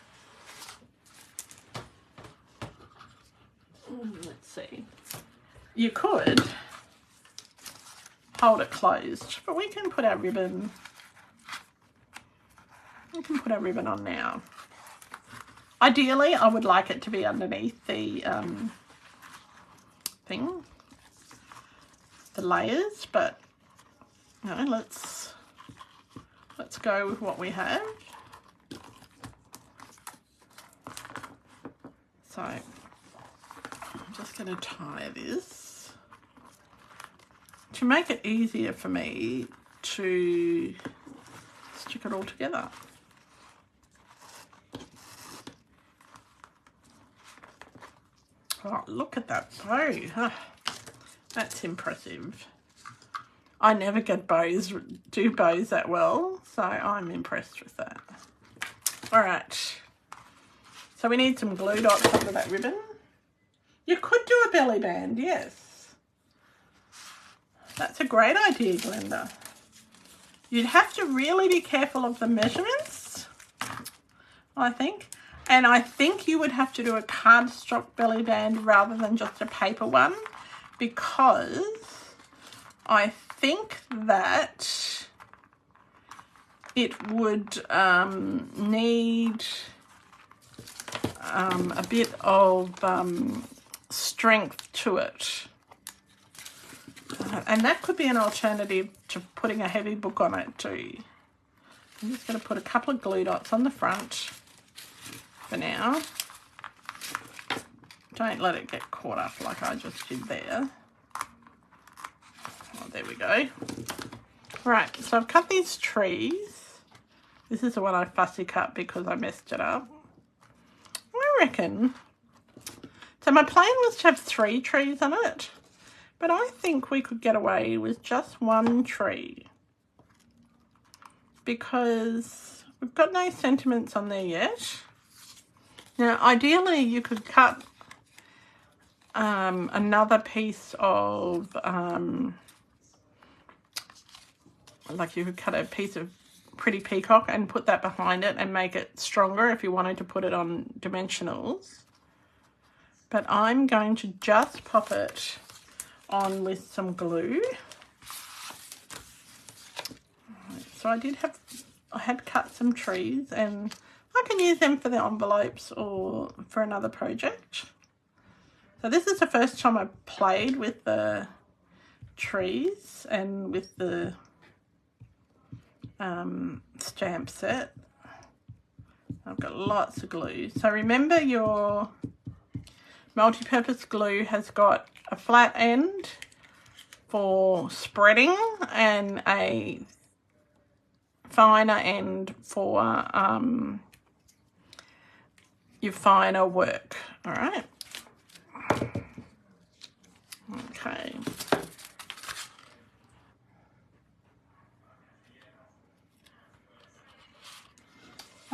let's see, you could hold it closed, but we can put our ribbon, on now. Ideally, I would like it to be underneath the thing, the layers, but no, let's go with what we have. So I'm just going to tie this to make it easier for me to stick it all together. Oh, look at that bow. Oh, that's impressive. I never do bows that well, so I'm impressed with that. All right. So we need some glue dots under that ribbon. You could do a belly band, yes. That's a great idea, Glenda. You'd have to really be careful of the measurements, I think. And I think you would have to do a cardstock belly band rather than just a paper one, because I think that it would need a bit of strength to it. And that could be an alternative to putting a heavy book on it too. I'm just going to put a couple of glue dots on the front for now. Don't let it get caught up like I just did there. Oh, there we go. Right, so I've cut these trees. This is the one I fussy cut because I messed it up. I reckon. So my plan was to have 3 trees on it, but I think we could get away with just 1 tree because we've got no sentiments on there yet. Now, ideally, you could cut another piece of, like you could cut a piece of Pretty Peacock and put that behind it and make it stronger if you wanted to put it on dimensionals. But I'm going to just pop it on with some glue. So I had cut some trees and I can use them for the envelopes or for another project. So this is the first time I've played with the trees and with the stamp set. I've got lots of glue. So remember, your multi-purpose glue has got a flat end for spreading and a finer end for your finer work. All right. Okay.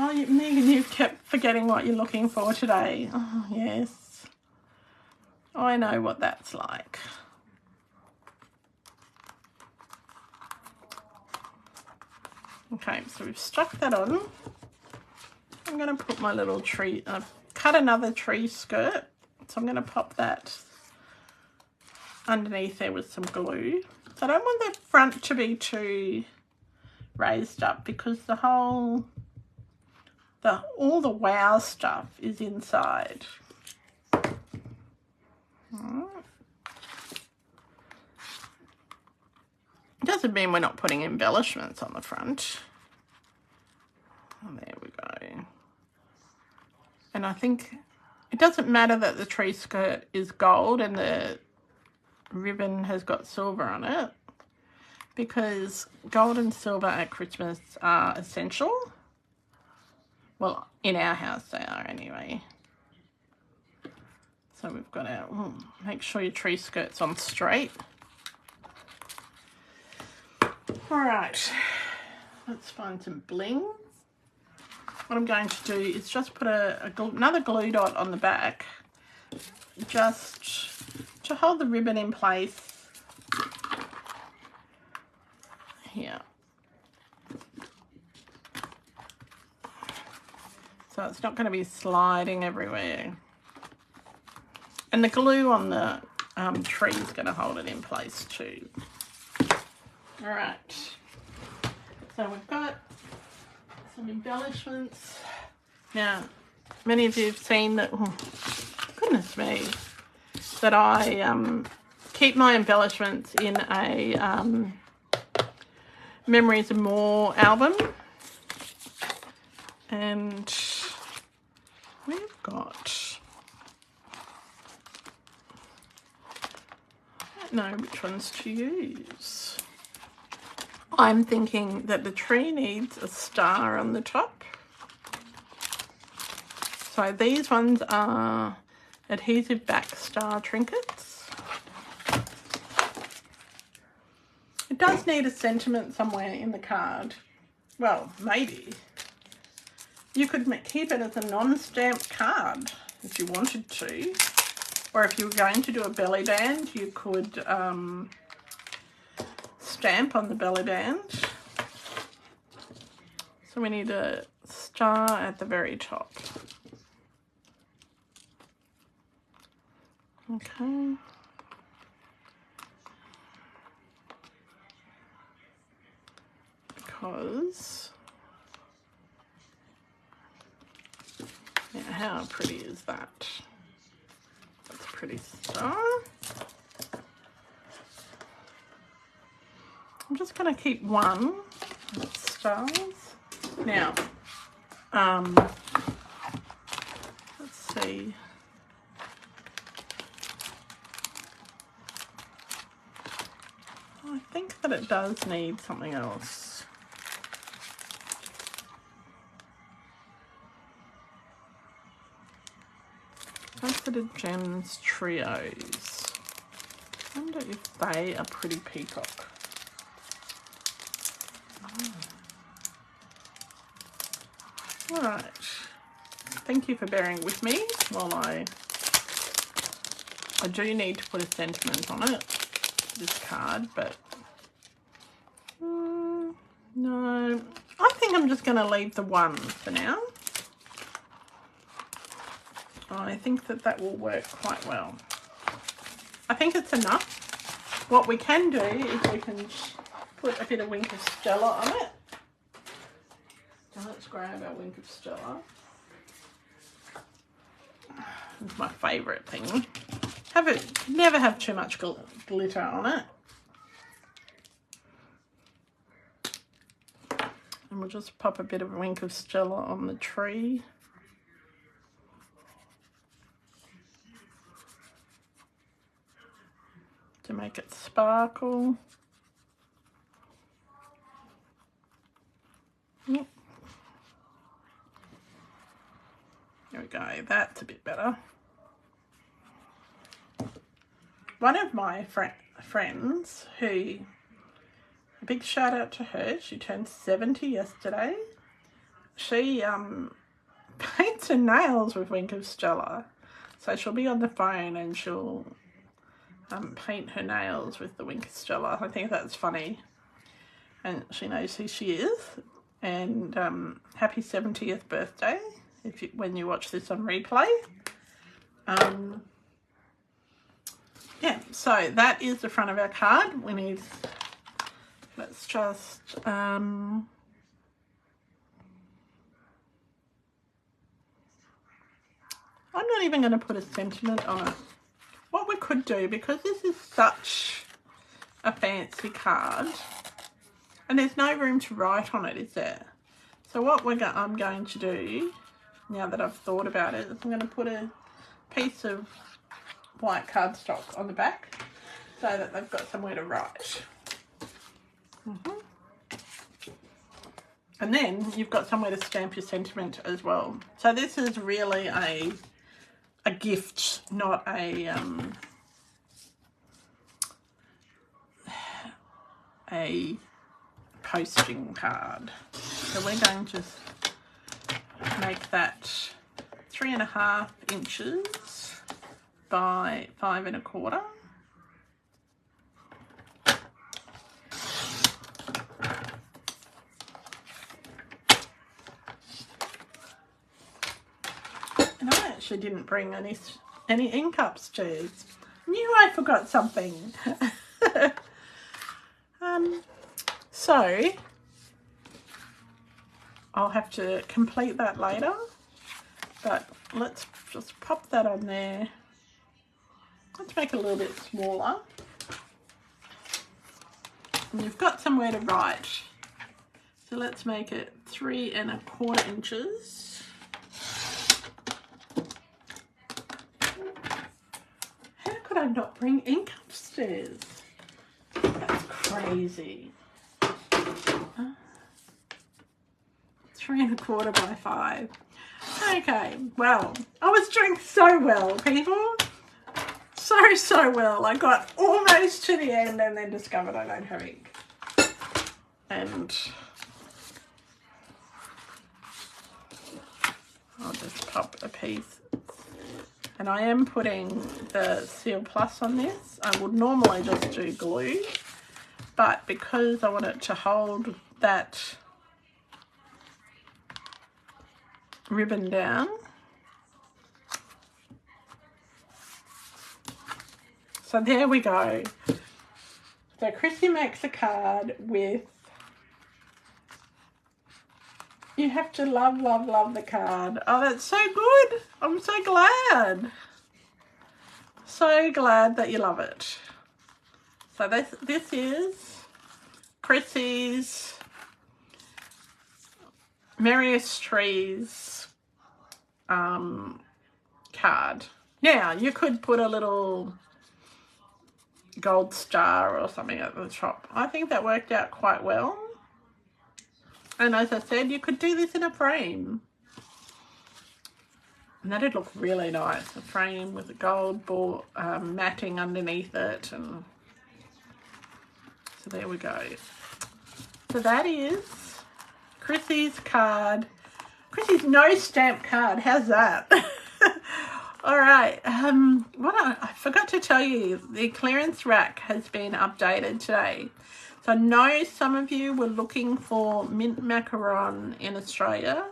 Oh, Megan, you've kept forgetting what you're looking for today. Oh, yes. I know what that's like. Okay, so we've stuck that on. I'm going to put my little tree, I've cut another tree skirt, so I'm going to pop that underneath there with some glue. So I don't want the front to be too raised up because all the wow stuff is inside. Doesn't mean we're not putting embellishments on the front. Oh, there we go. And I think it doesn't matter that the tree skirt is gold and the ribbon has got silver on it, because gold and silver at Christmas are essential. Well, in our house they are anyway. So we've got our, make sure your tree skirt's on straight. All right, let's find some bling. What I'm going to do is just put another glue dot on the back, just to hold the ribbon in place here. So it's not going to be sliding everywhere. And the glue on the tree is going to hold it in place too. All right, so we've got some embellishments. Now, many of you have seen that, oh, goodness me, that I keep my embellishments in a Memories of More album. And we've got, I don't know which ones to use. I'm thinking that the tree needs a star on the top. So these ones are adhesive back star trinkets. It does need a sentiment somewhere in the card. Well, maybe. You could keep it as a non-stamped card if you wanted to. Or if you were going to do a belly band, you could stamp on the belly band. So we need a star at the very top. Okay. Because, yeah, how pretty is that? That's a pretty star. I'm just going to keep one stars. Now, let's see. I think that it does need something else. Faceted Gems Trios. I wonder if they are pretty peacock. All right. Thank you for bearing with me while I do need to put a sentiment on it, this card, but no. I think I'm just going to leave the one for now. I think that will work quite well. I think it's enough. What we can do is we can put a bit of Wink of Stella on it. So let's grab our Wink of Stella. It's my favourite thing. Never have too much glitter on it. And we'll just pop a bit of Wink of Stella on the tree. To make it sparkle. Yep. There we go, that's a bit better. One of my friends who, a big shout out to her, she turned 70 yesterday. She paints her nails with Wink of Stella. So she'll be on the phone and she'll paint her nails with the Wink of Stella. I think that's funny. And she knows who she is. And happy 70th birthday when you watch this on replay. Yeah, so that is the front of our card. We need, let's just I'm not even going to put a sentiment on it. What we could do, because this is such a fancy card, and there's no room to write on it, is there? So what I'm going to do, now that I've thought about it, is I'm going to put a piece of white cardstock on the back so that they've got somewhere to write. And then you've got somewhere to stamp your sentiment as well. So this is really a gift, not a posting card. So we're going to make that 3.5 inches by 5 1/4. And I actually didn't bring any ink upstairs. Knew I forgot something. So I'll have to complete that later, but let's just pop that on there. Let's make it a little bit smaller. And you've got somewhere to write. So let's make it 3 1/4 inches. How could I not bring ink upstairs? That's crazy. 3 1/4 by 5. Okay, well, I was doing so well, people. So well. I got almost to the end and then discovered I don't have ink. And I'll just pop a piece. And I am putting the Seal Plus on this. I would normally just do glue, but because I want it to hold that ribbon down, so there we go. So Chrissy makes a card with, you have to love the card. Oh, that's so good. I'm so glad. So glad that you love it. So this is Chrissy's Merriest Trees card. Now, you could put a little gold star or something at the top. I think that worked out quite well. And as I said, you could do this in a frame. And that'd look really nice. A frame with a gold ball matting underneath it. And so there we go. So that is Chrissy's card. Chrissy's no stamp card. How's that? All right. I forgot to tell you, the clearance rack has been updated today. So I know some of you were looking for mint macaron in Australia,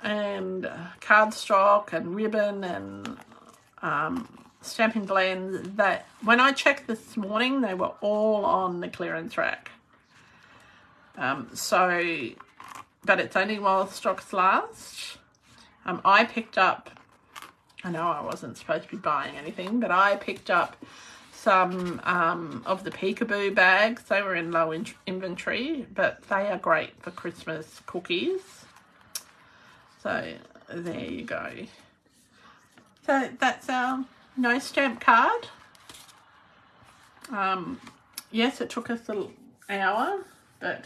and cardstock and ribbon and stamping blends. That when I checked this morning, they were all on the clearance rack. But it's only while stocks last. I picked up, I know I wasn't supposed to be buying anything, but I picked up some of the Peekaboo bags. They were in low inventory, but they are great for Christmas cookies. So there you go. So that's our no stamp card. Yes, it took us an hour, but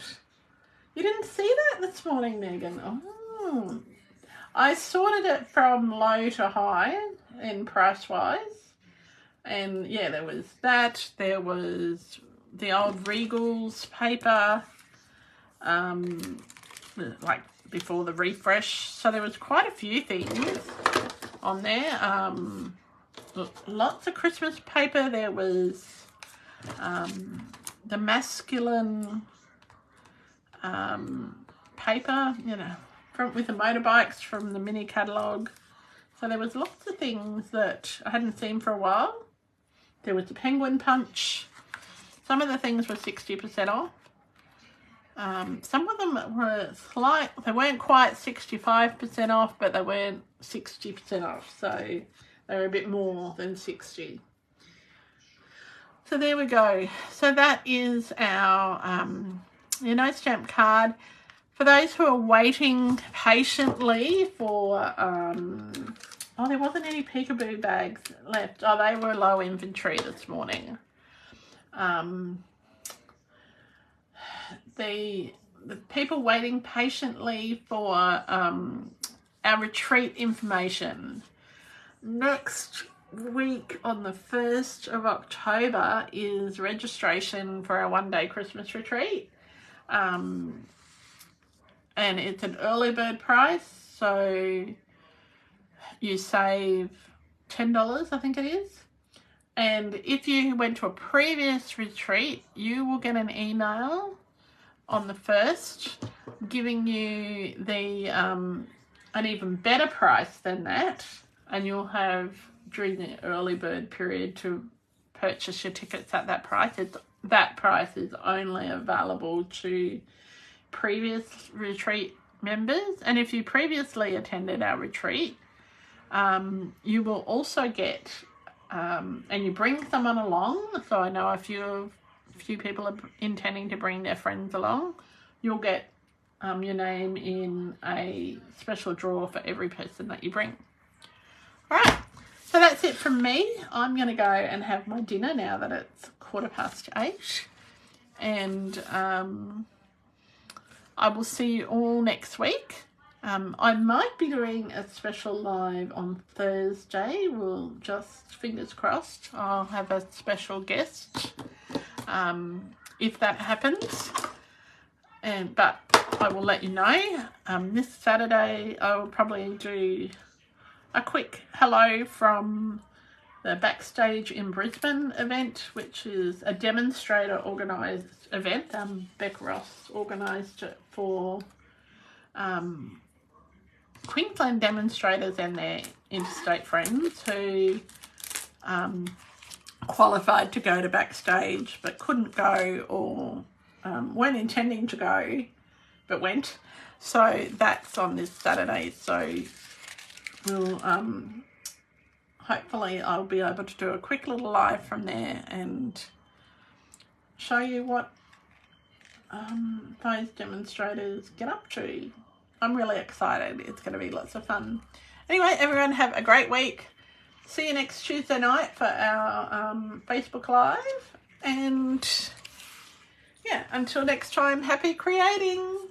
you didn't see that this morning, Megan. Oh, I sorted it from low to high in price-wise. And yeah, there was that. There was the old Regal's paper, like before the refresh. So there was quite a few things on there. Lots of Christmas paper. There was the masculine paper, you know, with the motorbikes from the mini catalogue. So there was lots of things that I hadn't seen for a while. There was the penguin punch. Some of the things were 60% off. Some of them were they weren't quite 65% off, but they weren't 60% off. So they were a bit more than 60. So there we go. So that is our your no stamp card. For those who are waiting patiently for, oh, there wasn't any peekaboo bags left. Oh, they were low inventory this morning. The people waiting patiently for our retreat information. Next week on the 1st of October is registration for our one-day Christmas retreat. And it's an early bird price, so you save $10, I think it is. And if you went to a previous retreat, you will get an email on the 1st giving you the an even better price than that, and you'll have during the early bird period to purchase your tickets at that price. That price is only available to previous retreat members, and if you previously attended our retreat, you will also get and you bring someone along. So I know a few people are intending to bring their friends along. You'll get your name in a special draw for every person that you bring. All right, so that's it from me. I'm going to go and have my dinner now that it's 8:15, and I will see you all next week. I might be doing a special live on Thursday. We'll just, fingers crossed, I'll have a special guest if that happens. But I will let you know. This Saturday I will probably do a quick hello from the Backstage in Brisbane event, which is a demonstrator organised event. Beck Ross organised it for Queensland demonstrators and their interstate friends who qualified to go to Backstage but couldn't go, or weren't intending to go but went. So that's on this Saturday. So we'll hopefully I'll be able to do a quick little live from there and show you what those demonstrators get up to. I'm really excited. It's going to be lots of fun. Anyway, everyone have a great week. See you next Tuesday night for our Facebook Live. And yeah, until next time, happy creating.